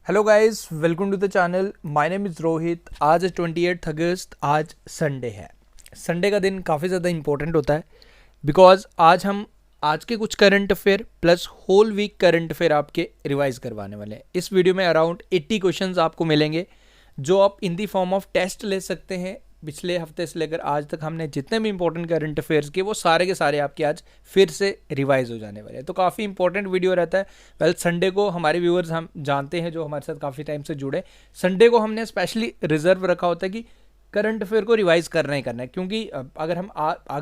Hello guys, welcome to the channel. My name is Rohit. आज 28 अगस्त, आज Sunday है। Sunday का दिन काफ़ी ज़्यादा इंपॉर्टेंट होता है बिकॉज आज हम आज के कुछ current affair plus whole week current affair आपके रिवाइज करवाने वाले हैं। इस वीडियो में अराउंड 80 क्वेश्चंस आपको मिलेंगे जो आप इन दी फॉर्म ऑफ टेस्ट ले सकते हैं। पिछले हफ्ते से लेकर आज तक हमने जितने भी इंपॉर्टेंट करंट अफेयर्स के वो सारे के सारे आपके आज फिर से रिवाइज हो जाने वाले हैं। तो काफ़ी इंपॉर्टेंट वीडियो रहता है। वेल, संडे को हमारे व्यूअर्स हम जानते हैं जो हमारे साथ काफ़ी टाइम से जुड़े, संडे को हमने स्पेशली रिजर्व रखा होता है कि करंट अफेयर को रिवाइज करना ही करना है। क्योंकि अगर हम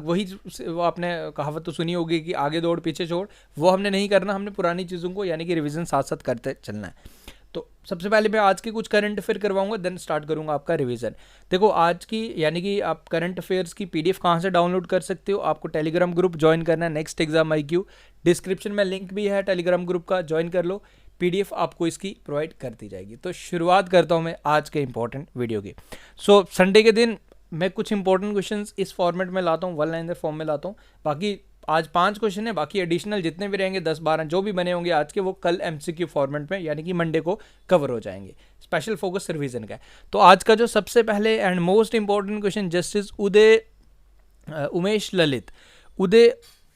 वही वो आपने कहावत तो सुनी होगी कि आगे दौड़ पीछे छोड़, वो हमने नहीं करना। हमने पुरानी चीज़ों को यानी कि रिवीजन साथ साथ करते चलना है। तो सबसे पहले मैं आज के कुछ करंट अफेयर करवाऊंगा, देन स्टार्ट करूंगा आपका रिवीजन। देखो, आज की यानी कि आप करंट अफेयर्स की पीडीएफ कहाँ से डाउनलोड कर सकते हो। आपको टेलीग्राम ग्रुप ज्वाइन करना है, नेक्स्ट एग्जाम IQ। डिस्क्रिप्शन में लिंक भी है टेलीग्राम ग्रुप का, ज्वाइन कर लो। पीडीएफ आपको इसकी प्रोवाइड कर दी जाएगी। तो शुरुआत करता हूँ मैं आज के इंपॉर्टेंट वीडियो की। संडे के दिन मैं कुछ इंपॉर्टेंट क्वेश्चंस इस फॉर्मेट में लाता हूँ, वन लाइनर फॉर्म में लाता हूँ। बाकी आज 5 क्वेश्चन है, बाकी एडिशनल जितने भी रहेंगे 10-12 जो भी बने होंगे आज के, वो कल MCQ फॉर्मेट में यानी कि मंडे को कवर हो जाएंगे। स्पेशल फोकस रिवीजन का है। तो आज का जो सबसे पहले and most important question, justice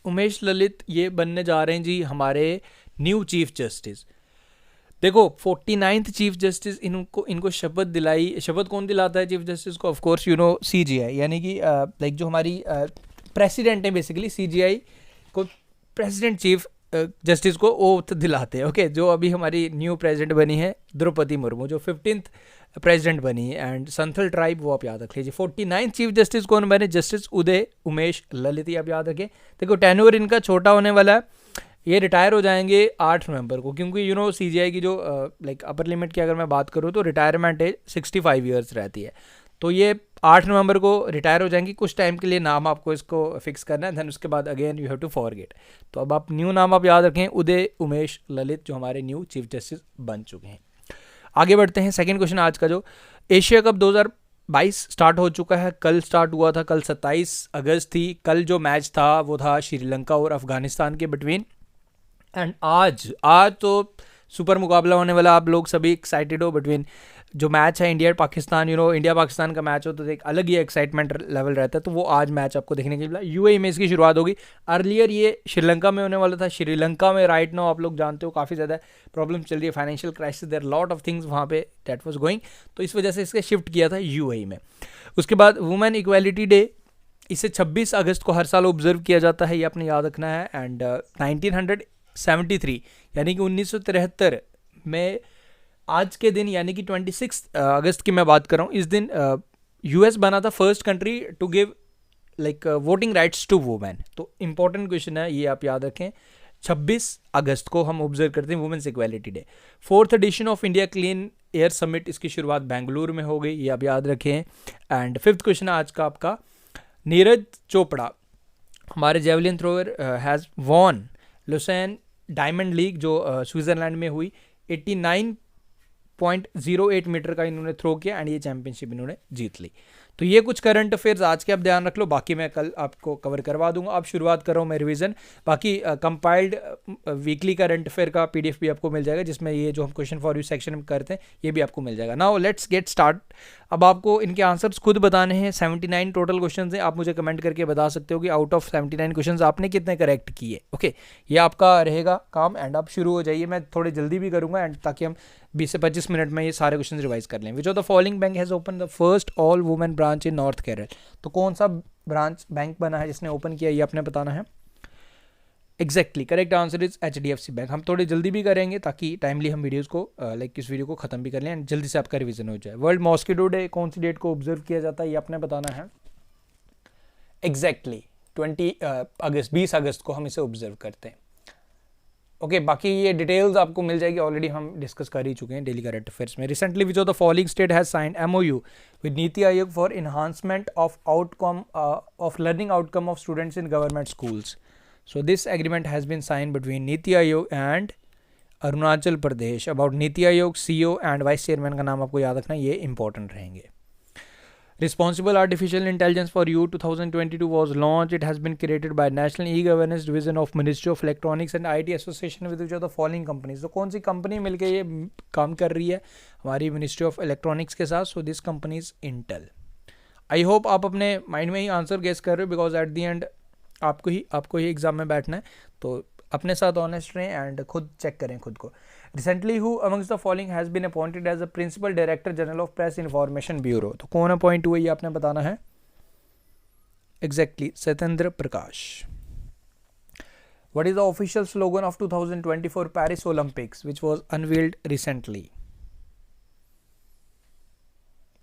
Umesh Lalit ये बनने जा रहे हैं जी हमारे न्यू चीफ जस्टिस। देखो, 49th चीफ जस्टिस इनको शपथ कौन दिलाता है चीफ जस्टिस को? ऑफकोर्स यू नो CGI, यानी कि लाइक जो हमारी प्रेसिडेंट है बेसिकली, CGI को प्रेसिडेंट चीफ जस्टिस को ओथ दिलाते हैं। ओके, जो अभी हमारी न्यू प्रेसिडेंट बनी है द्रौपदी मुर्मू, जो 15th प्रेसिडेंट बनी है, एंड संथल ट्राइब, वो आप याद रख लीजिए। 49th चीफ जस्टिस कौन बने? जस्टिस उमेश ललित, आप याद रखें। देखो, टेन्योर इनका छोटा होने वाला है, ये रिटायर हो जाएंगे 8 नवंबर को। क्योंकि यू नो CGI की जो लाइक अपर लिमिट की अगर मैं बात करूँ तो रिटायरमेंट एज 65 ईयर्स रहती है। तो ये 8 नवंबर को रिटायर हो जाएंगी। कुछ टाइम के लिए नाम आपको इसको फिक्स करना है, देन उसके बाद again you have to forget. तो अब आप न्यू नाम आप याद रखें, उमेश ललित, जो हमारे न्यू चीफ जस्टिस बन चुके हैं। आगे बढ़ते हैं। सेकंड क्वेश्चन आज का, जो एशिया कप 2022 स्टार्ट हो चुका है। कल स्टार्ट हुआ था, कल 27 अगस्त थी। कल जो मैच था वो था श्रीलंका और अफगानिस्तान के बिटवीन। एंड आज तो सुपर मुकाबला होने वाला, आप लोग सभी एक्साइटेड हो बिटवीन जो मैच है India Pakistan. You know, India Pakistan का मैच हो तो एक अलग ही एक्साइटमेंट लेवल रहता है। तो वो आज मैच आपको देखने के लिए मिला। UAE में इसकी शुरुआत होगी। अर्लियर ये श्रीलंका में होने वाला था। श्रीलंका में राइट नाउ आप लोग जानते हो काफ़ी ज़्यादा प्रॉब्लम चल रही है, financial crisis, there lot of things वहाँ पे दैट वाज गोइंग। तो इस वजह से इसके शिफ्ट किया था UAE में। उसके बाद वुमेन इक्वालिटी डे, इसे 26 अगस्त को हर साल ऑब्जर्व किया जाता है, ये आपने याद रखना है। एंड 1973 यानी कि 1973 में आज के दिन यानी कि 26 अगस्त की मैं बात कर रहा हूँ, इस दिन US बना था first country to give like voting rights to women. तो इंपॉर्टेंट क्वेश्चन है, ये आप याद रखें। 26 अगस्त को हम ऑब्जर्व करते हैं women's equality day. 4th edition of India clean air summit, इसकी शुरुआत बेंगलुरु में हो गई, ये आप याद रखें। एंड 5th क्वेश्चन आज का आपका, नीरज चोपड़ा हमारे javelin thrower has won Lausanne diamond league, जो स्विट्जरलैंड में हुई। 89.08 मीटर का इन्होंने थ्रो किया एंड ये चैंपियनशिप इन्होंने जीत ली। तो ये कुछ करंट अफेयर्स आज के आप ध्यान रख लो, बाकी मैं कल आपको कवर करवा दूंगा। अब शुरुआत कर रहा हूँ मैं रिवीजन। बाकी कंपाइल्ड वीकली करंट अफेयर का PDF भी आपको मिल जाएगा, जिसमें ये जो हम क्वेश्चन फॉर यू सेक्शन में करते हैं ये भी आपको मिल जाएगा। Now let's get start. अब आपको इनके आंसर्स खुद बताने हैं। 79 टोटल क्वेश्चन हैं। आप मुझे कमेंट करके बता सकते हो कि आउट ऑफ 79 क्वेश्चन आपने कितने करेक्ट किए। ओके, ये आपका रहेगा काम। एंड आप शुरू हो जाइए, मैं थोड़ी जल्दी भी करूँगा एंड ताकि हम 20 से 25 मिनट में ये सारे क्वेश्चन रिवाइज कर लें। विच of the following bank has open the first all women branch in north Kerala? तो कौन सा ब्रांच बैंक बना है जिसने ओपन किया, ये आपने बताना है। Exactly correct answer is HDFC bank. हम थोड़ी जल्दी भी करेंगे ताकि टाइमली हम वीडियोस को लाइक इस वीडियो को खत्म भी कर लें एंड जल्दी से आपका रिवीजन हो जाए। वर्ल्ड मॉस्किटो डे कौन सी डेट को ऑब्जर्व किया जाता है, ये आपने बताना है। एग्जैक्टली 20 अगस्त को हम इसे ऑब्जर्व करते हैं। ओके, बाकी ये डिटेल्स आपको मिल जाएगी, ऑलरेडी हम डिस्कस कर ही चुके हैं डेली करंट अफेयर्स में। Recently which of the following state has signed MOU with NITI Aayog for enhancement of learning outcome of students in government schools? So this agreement has been signed between NITI Aayog and Arunachal Pradesh. About NITI Aayog CEO and vice chairman का नाम आपको याद रखना, ये important रहेंगे। Responsible Artificial Intelligence for You 2022 was launched. It has been created by National E-Governance Division of Ministry of Electronics and IT Association with which of the following companies. तो कौन सी company मिलके ये काम कर रही है हमारी मिनिस्ट्री ऑफ इलेक्ट्रॉनिक्स के साथ? So this company is Intel. I hope आप अपने माइंड में ही आंसर गेस कर रहे हो, बिकॉज एट द एंड आपको ही एग्जाम में बैठना है, तो अपने साथ ऑनेस्ट रहें एंड खुद चेक करें खुद को. Recently who amongst the following has been appointed as a principal director general of press information bureau. तो कौन अपॉइंट हुआ ये आपने बताना है. Exactly Satyendra Prakash. What is the official slogan of 2024 Paris Olympics which was unveiled recently?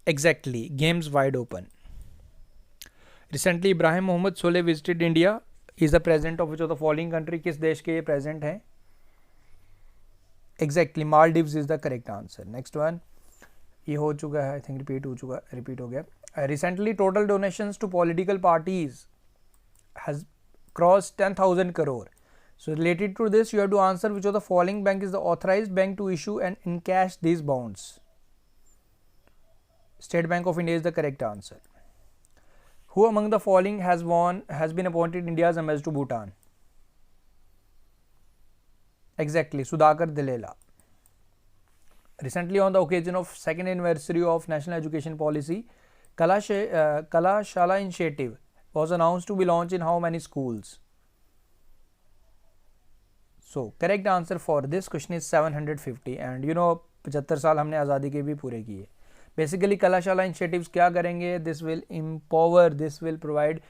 Exactly games wide open. Recently Ibrahim Mohamed Solih visited India. Is the president of which of the following country? किस देश के ये प्रेसिडेंट हैं? Exactly Maldives is the correct answer. Next one, ये हो चुका है, I think repeat हो गया. Recently total donations to political parties has cross 10,000 crore. So related to this, you have to answer which of the following bank is the authorized bank to issue and encash these bonds. State Bank of India is the correct answer. Who among the following has been appointed India's ambassador to Bhutan? Exactly, Sudhakar Dilela. Recently, on the occasion of second anniversary of National Education Policy, Kala Shala initiative was announced to be launched in how many schools? So, correct answer for this question is 750. And you know, 75 साल हमने आज़ादी के भी पूरे किए. Basically, कलाशाला initiatives क्या करेंगे? This will empower, this will provide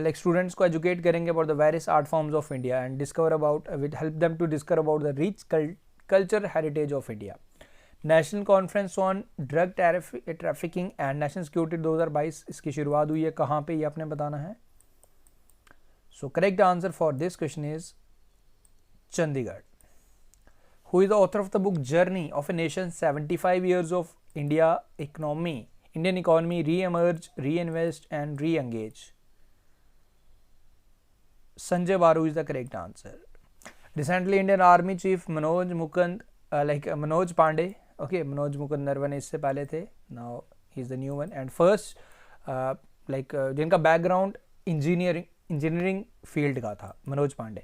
like students को educate करेंगे about the various art forms of India and will help them to discover about the rich culture heritage of India. National Conference on Drug Trafficking and National Security 2022 इसकी शुरुआत हुई है कहाँ पे, ये आपने बताना है. So correct answer for this question is Chandigarh. Who is the author of the book Journey of a Nation 75 Years of Indian Economy, Re-Emerge, Reinvest and Re-Engage? Sanjay Baru is the correct answer. Recently, Indian Army Chief Manoj Pandey, okay, Manoj Mukund Narwane इससे पहले थे, now he is the new one, and first जिनका background engineering field का था, मनोज पांडे.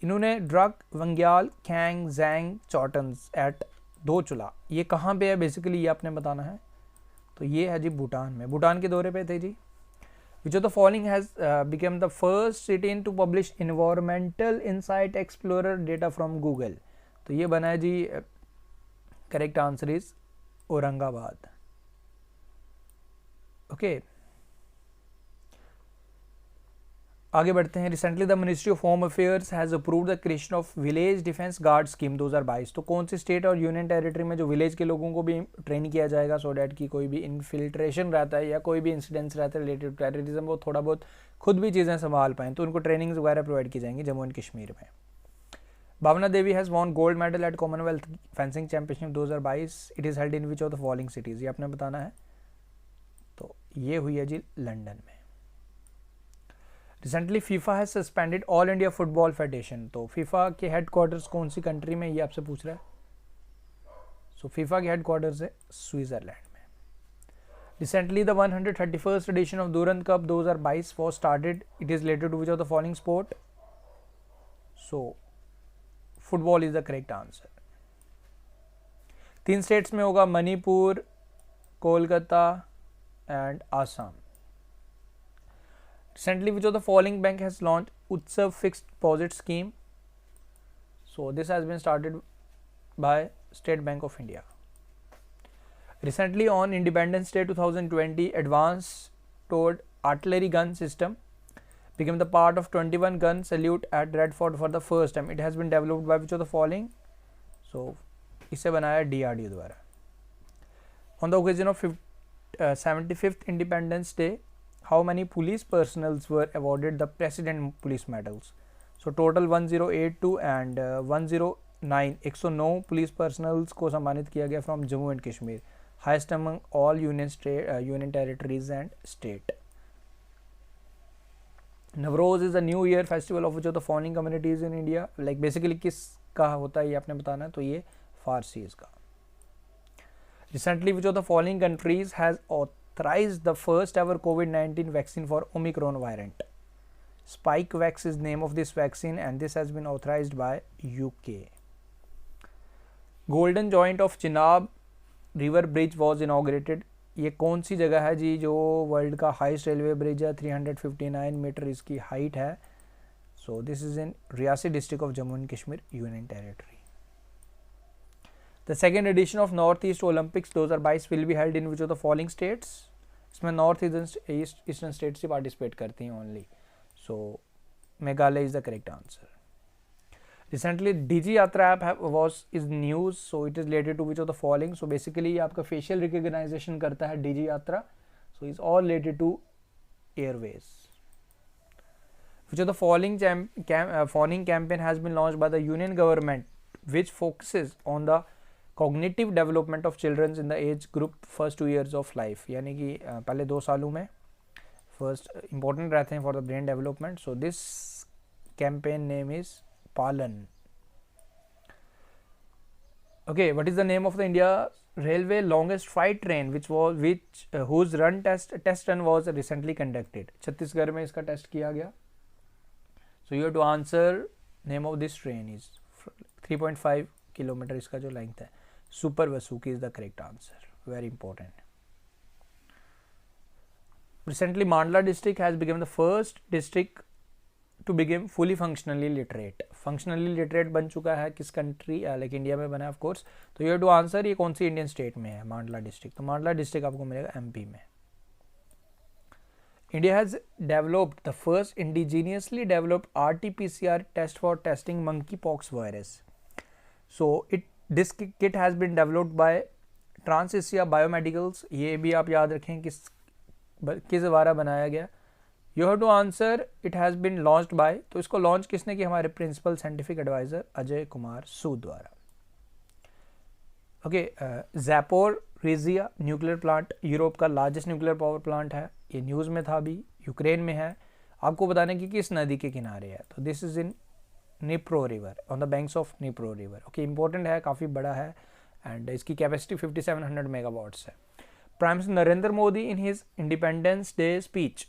इन्होंने drug वंग्याल Kang जैंग चॉटन्स eight दोचुला, ये कहाँ पे है बेसिकली, ये आपने बताना है. तो ये है जी भूटान में, भूटान के दौरे पे थे जी. Which of the following has become the first city to publish environmental insight explorer data from Google? तो ये बना है जी, correct answer is Aurangabad. Okay, आगे बढ़ते हैं. Recently the ministry of home affairs has approved the creation of village defence guard scheme 2022. तो कौन सी स्टेट और यूनियन टेरिटरी में जो विलेज के लोगों को भी ट्रेन किया जाएगा सो डैट कि कोई भी इन्फिल्ट्रेशन रहता है या कोई भी इंसिडेंट्स रहता है रिलेटेड टू टेररिज्म, वो थोड़ा बहुत खुद भी चीज़ें संभाल पाएँ, तो उनको ट्रेनिंग्स वगैरह प्रोवाइड की जाएंगी जम्मू एंड कश्मीर में. Bhavna Devi has won gold medal at Commonwealth fencing championship 2022. It is held in which of the following cities? ये आपने बताना है. तो ये हुई है जी लंदन में. Recently FIFA has suspended all India football federation. तो फीफा के हेडक्वार्टर्स कौन सी कंट्री में, ये आपसे पूछ रहा है. सो फीफा के हेडक्वार्टर्स है स्विट्जरलैंड में. Recently the 131st edition of Durand cup 2022 was started. It is related to which of the following sport? So football is the correct answer. 3 states में होगा, Manipur, Kolkata and Assam. Recently, which of the following bank has launched Utsav fixed deposit scheme? So this has been started by State Bank of India. Recently, on Independence Day 2020, advanced towed artillery gun system became the part of 21 gun salute at Red Fort for the first time. It has been developed by which of the following? So इसे बनाया DRDO द्वारा. On the occasion of 75th Independence Day, how many police personnels were awarded the President Police Medals? So total 1082 and 109 109 police personnels को सम्मानित किया गया from Jammu and Kashmir, highest among all union territories and state. Navroz is a new year festival of which of the following communities in India? Like basically किस का होता है ये आपने बताना है. तो ये फारसीज का. Recently which of the following countries has authorized the first ever COVID-19 vaccine for Omicron variant. Spikevax is name of this vaccine and this has been authorized by UK. Golden Joint of Chenab River Bridge was inaugurated. ये कौन सी जगह है जी जो world का highest railway bridge है, 359 metre इसकी height है. So this is in Reasi district of Jammu and Kashmir union territory. The second edition of north east Olympics 2022 will be held in which of the following states. इसमें north eastern states ही participate करती हैं only. So Meghalaya is the correct answer. Recently Digi Yatra app is news, so it is related to which of the following. So basically ये आपका facial recognition करता है Digi Yatra, so it's all related to airways. Which of the following following campaign has been launched by the union government which focuses on the cognitive development of children in the age group first 2 years of life. यानी कि पहले 2 सालों में first important रहते हैं for the brain development. So this campaign name is Palan. Okay, what is the name of the India Railway longest freight train whose test run was recently conducted? Chhattisgarh में इसका test किया गया. So you have to answer name of this train is 3.5 kilometre इसका जो length है. Super Vasuki is the correct answer. Very important. Recently Mandla district has become the first district to become fully functionally literate. Functionally literate बन चुका है किस country, like India में बना है ऑफ कोर्स. तो यू हैव टू आंसर ये कौन सी इंडियन स्टेट में है मांडला डिस्ट्रिक्ट. तो मांडला डिस्ट्रिक्ट आपको मिलेगा एमपी में. India has developed the first indigenously developed RT-PCR test for testing monkey pox virus. So this kit has been developed by Transasia biomedicals. ये भी आप याद रखें किस द्वारा बनाया गया. You have to answer it has been launched by. तो इसको लॉन्च किसने किया? हमारे principal scientific adviser Ajay Kumar Sood द्वारा. Okay, Zaporizhzhia nuclear plant Europe का लार्जेस्ट न्यूक्लियर पावर प्लांट है. ये न्यूज़ में था अभी. यूक्रेन में है. आपको बताने की किस नदी के किनारे है. तो this is in Dnipro river, on the banks of Dnipro river. Okay, important है, काफ़ी बड़ा है एंड इसकी कैपेसिटी 5700 मेगावाट्स है. Prime minister Narendra Modi in his independence day speech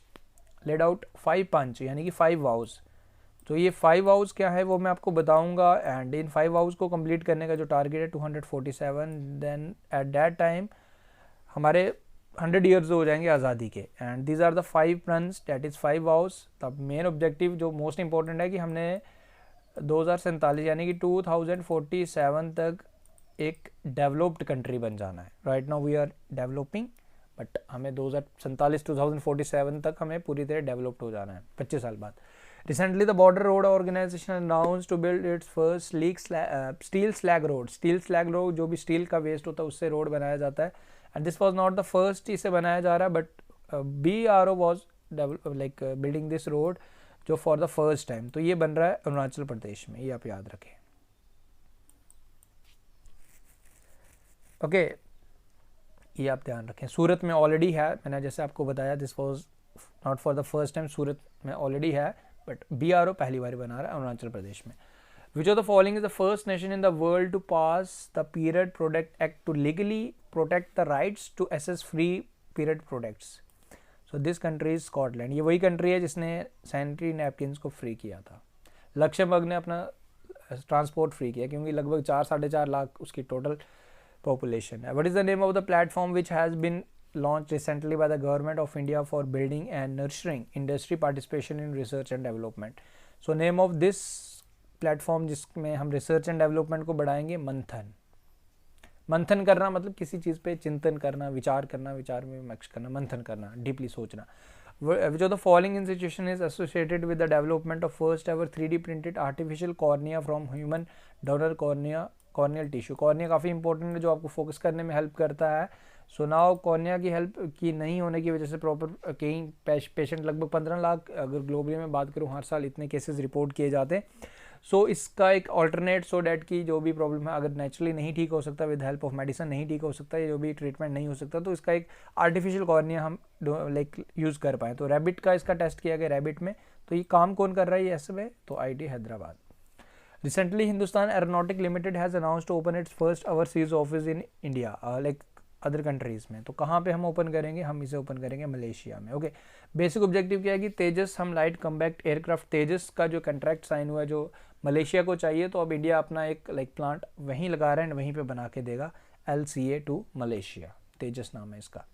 laid out 5 पंच यानी कि 5 वाउज. तो ये 5 वाउज क्या है वो मैं आपको बताऊंगा. एंड इन 5 वाउज को कंप्लीट करने का जो टारगेट है 247, देन एट दैट टाइम हमारे 100 ईयर्स हो जाएंगे आज़ादी के. And these are the 5 runs, that is 5 vows. तब मेन ऑब्जेक्टिव जो मोस्ट इंपॉर्टेंट है कि हमने 2047 यानी कि 2047 तक एक डेवलप्ड कंट्री बन जाना है. Right now we are developing, but हमें 2047 तक हमें पूरी तरह डेवलप्ड हो जाना है 25 साल बाद. Recently the border road organisation announce to build its first steel slag road. Steel slag road जो भी स्टील का वेस्ट होता है उससे रोड बनाया जाता है. And this was not the first इसे बनाया जा रहा, but BRO was like building this road जो फॉर द फर्स्ट टाइम. तो ये बन रहा है अरुणाचल प्रदेश में, ये आप याद रखें. ओके, ये आप ध्यान रखें. सूरत में ऑलरेडी है, मैंने जैसे आपको बताया this was not for the first time. Surat में ऑलरेडी है, बट BRO पहली बार बना रहा है अरुणाचल प्रदेश में. Which of the following is the first nation in the world to pass the period product act to legally protect the rights to access free period products. So this country is Scotland. ये वही country है जिसने sanitary napkins को free किया था. लक्ष्मबर्ग ने अपना transport free किया क्योंकि लगभग 4-4.5 लाख उसकी total population. What is the name of the platform which has been launched recently by the government of India for building and nurturing industry participation in research and development? So name of this platform जिसमें हम research and development को बढ़ाएंगे, मंथन. मंथन करना मतलब किसी चीज़ पे चिंतन करना, विचार करना, विचार में विमर्श करना, मंथन करना, डीपली सोचना. Which of the following institution is associated with the development of first ever 3D printed artificial cornea from human donor corneal tissue. Cornea काफ़ी इंपॉर्टेंट है जो आपको फोकस करने में हेल्प करता है. सो नाउ कॉर्निया की हेल्प की नहीं होने की वजह से प्रॉपर कई पेशेंट लगभग 15 लाख अगर ग्लोबली में बात करूँ हर साल इतने केसेस रिपोर्ट किए जाते हैं. सो इसका एक ऑल्टरनेट सो डैट की जो भी प्रॉब्लम है अगर नेचुरली नहीं ठीक हो सकता, विद हेल्प ऑफ मेडिसिन नहीं ठीक हो सकता, जो भी ट्रीटमेंट नहीं हो सकता, तो इसका एक आर्टिफिशियल कॉर्निया हम लाइक यूज़ कर पाएँ. तो रैबिट का इसका टेस्ट किया गया रैबिट में. तो ये काम कौन कर रहा है ये ऐसे में? तो IIT Hyderabad. Recently, Hindustan Aeronautic Limited has announced to open its first overseas office in India. Like other countries में। तो कहाँ पे हम ओपन करेंगे, हम इसे ओपन करेंगे मलेशिया में। ओके, बेसिक ऑब्जेक्टिव क्या है कि तेजस, हम लाइट कम्बैक्ट एयरक्राफ्ट तेजस का जो कंट्रैक्ट साइन हुआ है जो मलेशिया को चाहिए, तो अब इंडिया अपना एक प्लांट वहीं लगा रहा है, वहीं पे बना के देगा LCA टू मलेशिया, तेजस नाम है इसका।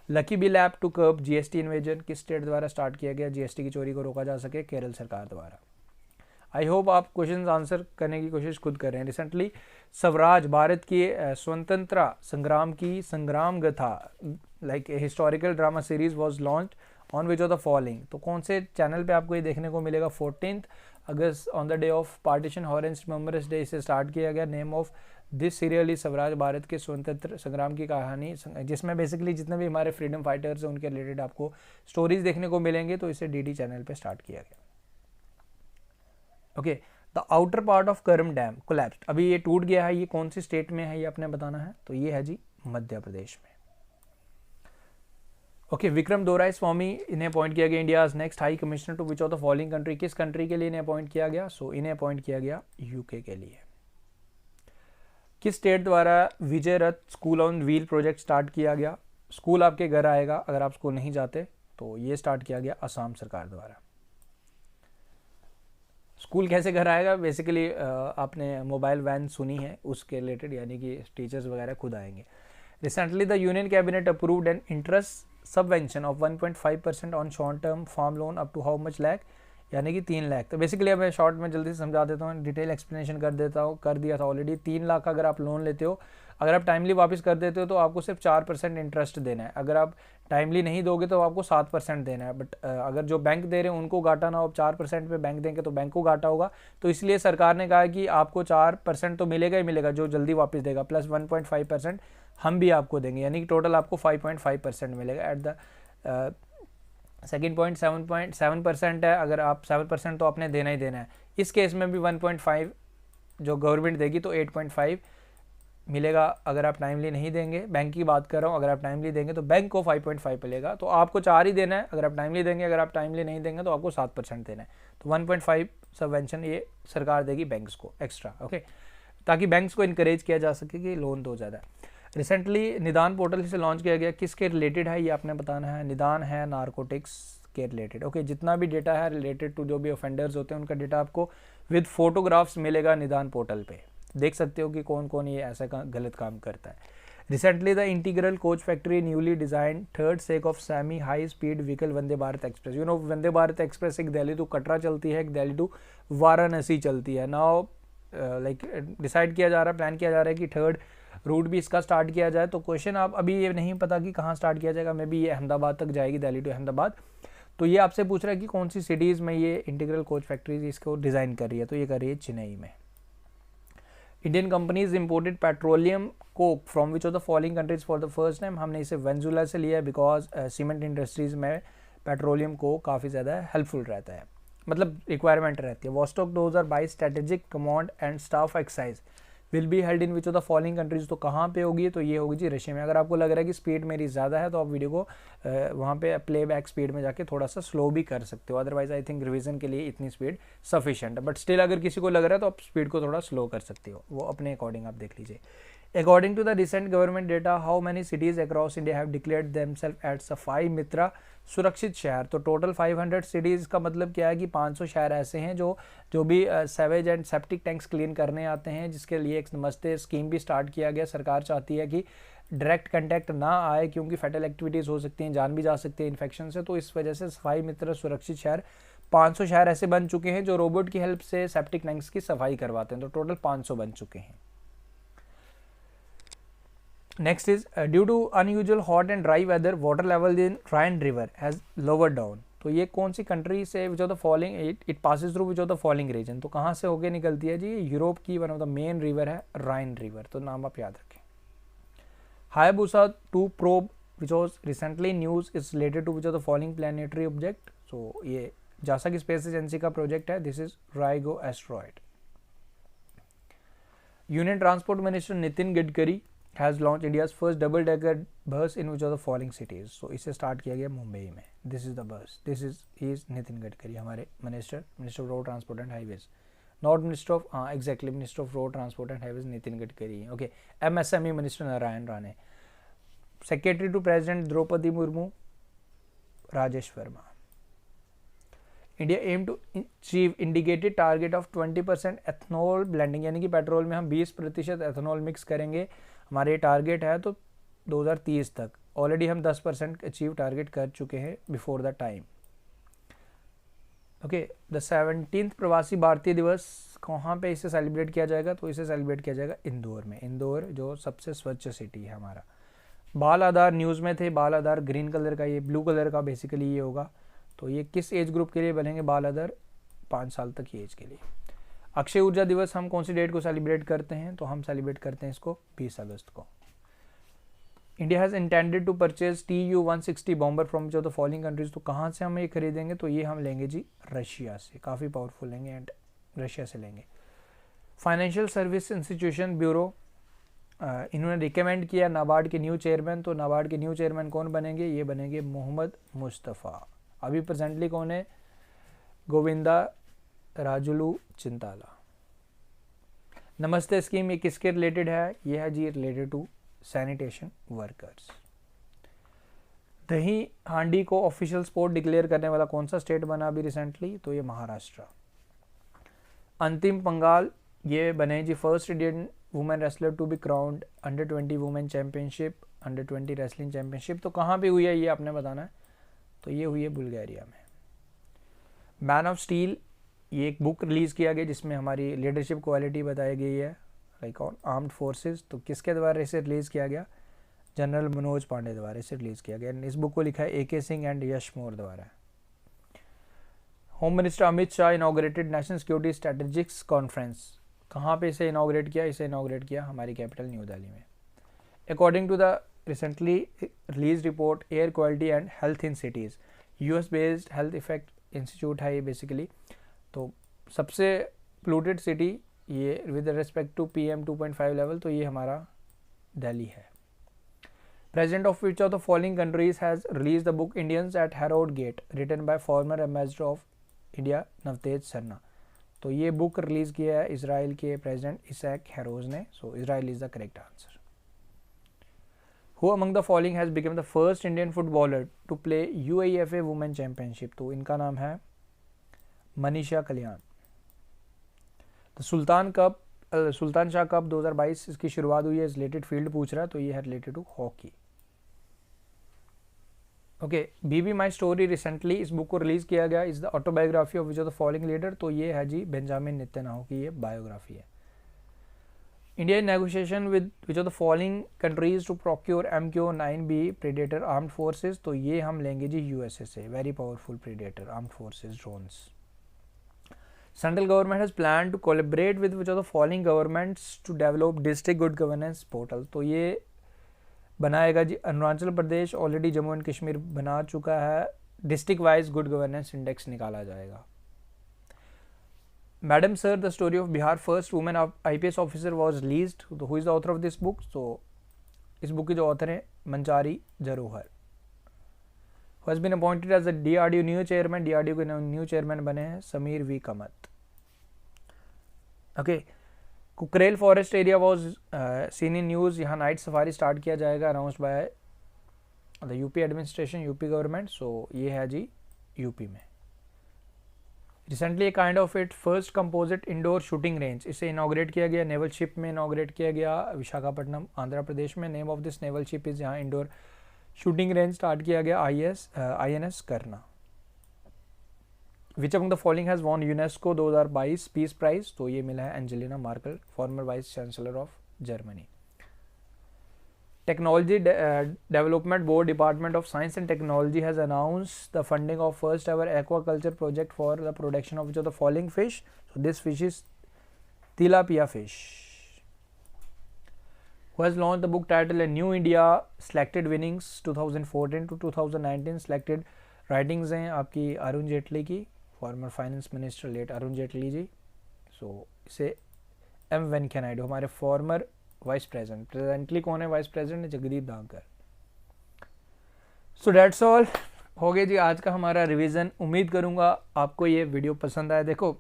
Lucky bill app to curb GST evasion, किस स्टेट द्वारा स्टार्ट किया गया, GST की चोरी को रोका जा सके, केरल सरकार द्वारा। आई होप आप क्वेश्चन आंसर करने की कोशिश खुद कर रहे हैं। रिसेंटली स्वराज, भारत की स्वतंत्रता संग्राम की संग्राम गाथा historical drama series was launch on which of the following. तो कौन से चैनल पे आपको ये देखने को मिलेगा? 14 August on the day of partition horrors remembrance day से स्टार्ट किया गया। Name of this serial is Swaraj, Bharat के स्वतंत्र संग्राम की कहानी, जिसमें बेसिकली जितने भी हमारे फ्रीडम फाइटर्स हैं उनके रिलेटेड आपको स्टोरीज देखने को मिलेंगे। तो इसे DD चैनल पे स्टार्ट किया गया। Okay, the outer part of करम डैम कोलैप्स्ड, अभी ये टूट गया है, ये कौन सी स्टेट में है ये आपने बताना है। तो ये है जी मध्य प्रदेश में। ओके, विक्रम दोराई स्वामी, इन्हें अपॉइंट किया गया India's next high commissioner to which of the following country, किस कंट्री के लिए इन्हें अपॉइंट किया गया? सो इन्हें अपॉइंट किया गया UK के लिए। किस स्टेट द्वारा विजय रथ school on wheel project start किया गया? स्कूल आपके घर आएगा अगर आप स्कूल नहीं जाते, तो ये स्टार्ट किया गया असम सरकार द्वारा। स्कूल कैसे घर आएगा? बेसिकली आपने मोबाइल वैन सुनी है उसके रिलेटेड, यानी कि टीचर्स वगैरह खुद आएंगे। Recently the union cabinet approved an interest subvention of 1.5% on short term farm loan up to how much lakh, यानी कि 3 लाख। तो बेसिकली अब मैं शॉर्ट में जल्दी से समझा देता हूँ, डिटेल एक्सप्लेनेशन कर देता हूँ, कर दिया था ऑलरेडी। 3 लाख का अगर आप लोन लेते हो, अगर आप टाइमली वापस कर देते हो तो आपको सिर्फ 4% इंटरेस्ट देना है। अगर आप टाइमली नहीं दोगे तो आपको 7% देना है। बट अगर जो बैंक दे रहे हैं उनको घाटा ना हो, 4% पे बैंक देंगे तो बैंक को घाटा होगा। तो इसलिए सरकार ने कहा कि आपको 4% तो मिलेगा ही मिलेगा जो जल्दी वापस देगा, प्लस 1.5% हम भी आपको देंगे, यानी कि टोटल आपको 5.5% मिलेगा। एट द सेकेंड पॉइंट 7.7% है, अगर आप 7% तो आपने देना ही देना है। इस केस में भी 1.5 जो गवर्नमेंट देगी तो 8.5 मिलेगा अगर आप टाइमली नहीं देंगे। बैंक की बात कर रहा हूँ, अगर आप टाइमली देंगे तो बैंक को 5.5 मिलेगा। तो आपको 4 ही देना है अगर आप टाइमली देंगे, अगर आप टाइमली नहीं देंगे तो आपको 7% देना है। तो 1.5 सबवेंशन ये सरकार देगी बैंक्स को एक्स्ट्रा। ओके, ताकि बैंक्स को इनकरेज किया जा सके कि लोन दो ज़्यादा। रिसेंटली निदान पोर्टल से लॉन्च किया गया, किसके रिलेटेड है ये आपने बताना है। निदान है नारकोटिक्स के रिलेटेड। ओके, जितना भी डेटा है रिलेटेड टू जो भी ऑफेंडर्स होते हैं उनका डेटा आपको विद फोटोग्राफ्स मिलेगा निदान पोर्टल पे। देख सकते हो कि कौन कौन ये ऐसा गलत काम करता है। Recently the integral coach factory newly design third sake of semi high speed vehicle Vande Bharat express. You know Vande Bharat express एक दिल्ली टू कटरा चलती है, एक दिल्ली टू वाराणसी चलती है। नाउ डिसाइड किया जा रहा है, प्लान किया जा रहा है कि थर्ड रूट भी इसका स्टार्ट किया जाए। तो क्वेश्चन आप अभी ये नहीं पता कि कहाँ स्टार्ट किया जाएगा, मे बी ये अहमदाबाद तक जाएगी, दिल्ली टू अहमदाबाद। तो ये आपसे पूछ रहा है कि कौन सी सिटीज़ में ये इंटीग्रल कोच फैक्ट्रीज इसको डिज़ाइन कर रही है। तो ये कर रही है चेन्नई में। Indian companies imported petroleum Coke from which of the following countries for the first time. हमने इसे वेनेजुएला से लिया है बिकॉज सीमेंट इंडस्ट्रीज में पेट्रोलियम को काफ़ी ज़्यादा हेल्पफुल रहता है, मतलब रिक्वायरमेंट रहती है। Vostok 2022 strategic command and staff exercise will be held in which of the following countries. तो कहाँ पे होगी? तो ये होगी जी रशिया में। अगर आपको लग रहा है कि स्पीड मेरी ज़्यादा है तो आप वीडियो को वहाँ पे प्लेबैक स्पीड में जाके थोड़ा सा स्लो भी कर सकते हो। अदरवाइज आई थिंक रिवीजन के लिए इतनी स्पीड सफिशिएंट है। बट स्टिल अगर किसी को लग रहा है तो आप स्पीड को थोड़ा स्लो कर सकते हो, वो अपने अकॉर्डिंग आप देख लीजिए। According to the recent government data, how many cities across India have declared themselves as सफाई मित्रा सुरक्षित शहर? तो टोटल 500 सिटीज़ का मतलब क्या है कि 500 शहर ऐसे हैं जो भी sewage and septic tanks clean करने आते हैं, जिसके लिए एक नमस्ते स्कीम भी स्टार्ट किया गया। सरकार चाहती है कि डायरेक्ट कंटैक्ट ना आए क्योंकि फैटल एक्टिविटीज़ हो सकती हैं, जान भी जा सकती है इन्फेक्शन से। तो इस वजह से सफाई मित्र सुरक्षित शहर 500 शहर ऐसे बन चुके हैं जो रोबोट की हेल्प से सेप्टिक टैंक्स की सफाई करवाते हैं। तो टोटल 500 बन चुके हैं। Next is due to unusual hot and dry weather, water level in Rhine River has lowered down. तो ये कौन सी कंट्री से which of the following it passes through which of the following region? तो कहाँ से होके निकलती है जी? यूरोप की one of the main river है राइन रिवर। तो नाम आप याद रखें। Hayabusa 2 probe which was recently news is related to which of the following planetary object. So ये जासा की स्पेस एजेंसी का प्रोजेक्ट है। This is Ryugu asteroid. Union transport minister Nitin Gadkari has launched India's first double-decker bus in which of the following cities? So इसे start किया गया मुंबई में। This is the bus. This is Nitin Gadkari, हमारे minister of road transport and highways. Not minister of exactly minister of road transport and highways Nitin Gadkari. Okay, MSME minister Narayan Rane. Secretary to president Droupadi Murmu, Rajesh Verma. India aim to achieve indicated target of 20% ethanol blending, यानी कि petrol में हम 20% ethanol mix करेंगे, हमारे ये target है। तो 2030 तक ऑलरेडी हम 10% अचीव टारगेट कर चुके हैं before the time. Okay, the 17th प्रवासी भारतीय दिवस कहाँ पे इसे सेलिब्रेट किया जाएगा? तो इसे सेलिब्रेट किया जाएगा इंदौर में। इंदौर जो सबसे स्वच्छ सिटी है हमारा। बाल आधार न्यूज़ में थे, बाल आधार ग्रीन कलर का, ये ब्लू कलर का बेसिकली ये होगा। तो ये किस एज ग्रुप के लिए बनेंगे बाल आधार? 5 साल तक की एज के लिए। अक्षय ऊर्जा दिवस हम कौन सी डेट को सेलिब्रेट करते हैं? तो हम सेलिब्रेट करते हैं इसको 20 अगस्त को। India has intended to purchase Tu-160 bomber from जो द फॉलोइंग कंट्रीज। तो कहाँ से हम ये खरीदेंगे? तो ये हम लेंगे जी रशिया से, काफ़ी पावरफुल लेंगे एंड रशिया से लेंगे। फाइनेंशियल सर्विस इंस्टीट्यूशन ब्यूरो इन्होंने रिकमेंड किया नाबार्ड के न्यू चेयरमैन। तो नाबार्ड के न्यू चेयरमैन कौन बनेंगे? ये बनेंगे मोहम्मद मुस्तफ़ा। अभी प्रेजेंटली कौन है? गोविंदा राजुलू चिंताला। नमस्ते स्कीम ये किसके रिलेटेड है? ये है जी रिलेटेड टू सैनिटेशन वर्कर्स। दही हांडी को ऑफिशियल स्पोर्ट डिक्लेयर करने वाला कौन सा स्टेट बना अभी रिसेंटली? तो ये महाराष्ट्र। अंतिम पंगाल ये बने जी first Indian women wrestler to be crowned under 20 women championship, under 20 wrestling championship. तो कहाँ पे हुई है ये आपने बताना है। तो ये हुई है बुल्गारिया में। मैन ऑफ स्टील ये एक बुक रिलीज़ किया गया जिसमें हमारी लीडरशिप क्वालिटी बताई गई है लाइक ऑन आर्म्ड फोर्सेस। तो किसके द्वारा इसे रिलीज़ किया गया? जनरल मनोज पांडे द्वारा इसे रिलीज़ किया गया। इस बुक को लिखा है AK सिंह एंड यश मोर द्वारा। Home minister Amit Shah inaugurated national security strategics conference. कहाँ पे इसे इनॉग्रेट किया? इसे इनॉग्रेट किया हमारी कैपिटल न्यू दिल्ली में। According to the recently release report air quality and health in cities, US based health effect institute है ये बेसिकली। तो सबसे पोल्यूटेड सिटी ये with respect to PM 2.5 level, तो ये हमारा दिल्ली है। President of which of the following countries has release the book Indians at Herod gate written by former ambassador of India Navtej Sarna. तो ये बुक रिलीज किया है इसराइल के प्रेसिडेंट इसैक हेरोज ने। So Israel is the correct answer. Who among the following has become the first Indian footballer to play UEFA Women Championship? तो इनका नाम है मनीषा कल्याण। तो सुल्तान शाह कप 2022 इसकी शुरुआत हुई है, रिलेटेड फील्ड पूछ रहा है। तो ये है related to hockey. Okay, Bibi my story recently इस बुक को रिलीज किया गया। Is the autobiography of which of the following leader. तो ये है जी बेंजामिन नेतन्याहू की ये बायोग्राफी है। India in negotiation with which of the following countries to procure MQ-9B predator armed forces. तो ये हम लेंगे जी USA से, very powerful predator armed forces drones. Central government has plan to collaborate with which of the following governments to develop district good governance portal. तो ये बनाएगा जी अरुणाचल प्रदेश, ऑलरेडी जम्मू एंड कश्मीर बना चुका है। District wise good governance index निकाला जाएगा। Madam sir the story of Bihar first women IPS officer was released. तो who is the author of this book? तो इस बुक के जो ऑथर हैं Manjari Jaruhar. Who has been appointed as the DRDO new chairman. DRDO के new chairman बने हैं Sameer V Kamat. Okay, Kukrail forest area was seen in news. यहाँ नाइट सफारी स्टार्ट किया जाएगा, announced by the UP administration, UP government. So ये है जी UP में। Recently a kind of it first composite indoor shooting range, इसे inaugurate किया गया, naval ship में इनॉग्रेट किया गया विशाखापट्टनम आंध्र प्रदेश में। Name of this naval ship is, यहाँ इंडोर शूटिंग रेंज स्टार्ट किया गया INS Karna. Which among the following has won UNESCO 2022 peace prize. तो ये मिला है Angelina Merkel, former vice chancellor of Germany. Technology development board department of science and technology has announced the funding of first ever aquaculture project for the production of the following fish. So this fish is tilapia fish. Who has launched the book titled A New India Selected Winnings 2014 to 2019 Selected writings हैं आपकी अरुण जेटली की, former finance minister late Arun Jaitley ji. So इसे M Venkaiah Naidu हमारे farmer vice president, presently कौन है vice president? Jagdeep Dhankar. So that's all, हो गया जी आज का हमारा रिवीजन। उम्मीद करूँगा आपको ये वीडियो पसंद आया। देखो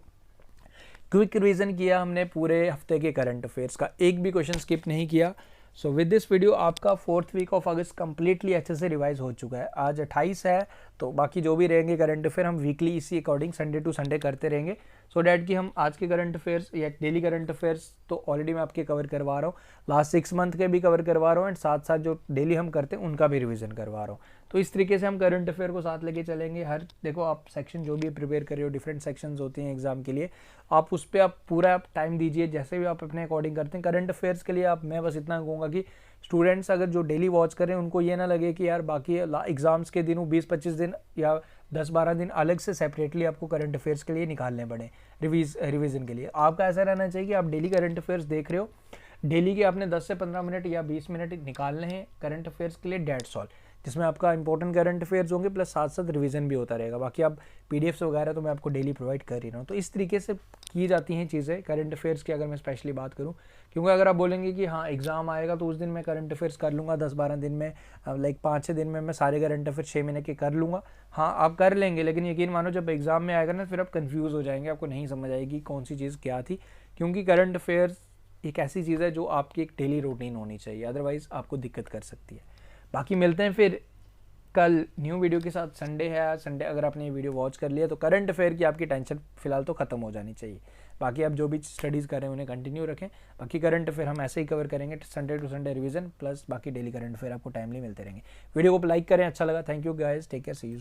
क्विक रिवीजन किया हमने पूरे हफ्ते के करंट अफेयर्स का, एक भी क्वेश्चन स्किप नहीं किया। सो विद दिस वीडियो आपका 4th week of August completely अच्छे से रिवाइज हो चुका है। आज 28 है, तो बाकी जो भी रहेंगे करंट अफेयर हम वीकली इसी अकॉर्डिंग संडे टू संडे करते रहेंगे, सो डैट कि हम आज के करंट अफेयर्स या डेली करंट अफेयर्स तो ऑलरेडी मैं आपके कवर करवा रहा हूँ, लास्ट 6 मंथ के भी कवर करवा रहा हूँ, एंड साथ साथ जो डेली हम करते हैं उनका भी रिविजन करवा रहा हूँ। तो इस तरीके से हम करंट अफेयर को साथ लेके चलेंगे। हर देखो आप सेक्शन जो भी प्रिपेयर कर रहे हो, डिफरेंट सेक्शंस होती हैं एग्जाम के लिए, आप उस पर आप पूरा टाइम दीजिए जैसे भी आप अपने अकॉर्डिंग करते हैं। करंट अफेयर्स के लिए आप, मैं बस इतना कहूँगा कि स्टूडेंट्स अगर जो डेली वॉच करें उनको ये ना लगे कि यार बाकी एग्जाम्स के दिनों 20-25 दिन या 10-12 दिन अलग से सेपरेटली आपको करंट अफेयर्स के लिए निकालने पड़े रिवीजन के लिए। आपका ऐसा रहना चाहिए कि आप डेली करंट अफेयर्स देख रहे हो, डेली के आपने 10 से 15 मिनट या 20 मिनट निकालने हैं करंट अफेयर्स के लिए, डेट्स ऑल, जिसमें आपका इंपॉर्टेंट करंट अफेयर्स होंगे प्लस साथ साथ रिवीजन भी होता रहेगा। बाकी आप पीडीएफ्स वगैरह तो मैं आपको डेली प्रोवाइड कर ही रहा हूँ। तो इस तरीके से की जाती हैं चीज़ें करंट अफेयर्स की, अगर मैं स्पेशली बात करूँ, क्योंकि अगर आप बोलेंगे कि हाँ एग्जाम आएगा तो उस दिन मैं करंट अफेयर्स कर लूँगा 10-12 दिन में, लाइक 5-6 दिन में मैं सारे करंट अफेयर्स 6 महीने के कर लूँगा, हाँ आप कर लेंगे, लेकिन यकीन मानो जब एग्जाम में आएगा ना फिर आप कन्फ्यूज़ हो जाएंगे, आपको नहीं समझ आएगी कौन सी चीज़ क्या थी, क्योंकि करंट अफेयर्स एक ऐसी चीज़ है जो आपकी एक डेली रूटीन होनी चाहिए, अदरवाइज़ आपको दिक्कत कर सकती है। बाकी मिलते हैं फिर कल न्यू वीडियो के साथ। संडे है आज, संडे अगर आपने ये वीडियो वॉच कर लिया तो करंट अफेयर की आपकी टेंशन फिलहाल तो खत्म हो जानी चाहिए। बाकी आप जो भी स्टडीज़ कर रहे हैं उन्हें कंटिन्यू रखें। बाकी करंट अफेयर हम ऐसे ही कवर करेंगे, Sunday to Sunday revision plus बाकी डेली करंट अफेयर आपको टाइमली मिलते रहेंगे। वीडियो को लाइक करें, अच्छा लगा, thank you guys, take care, see you.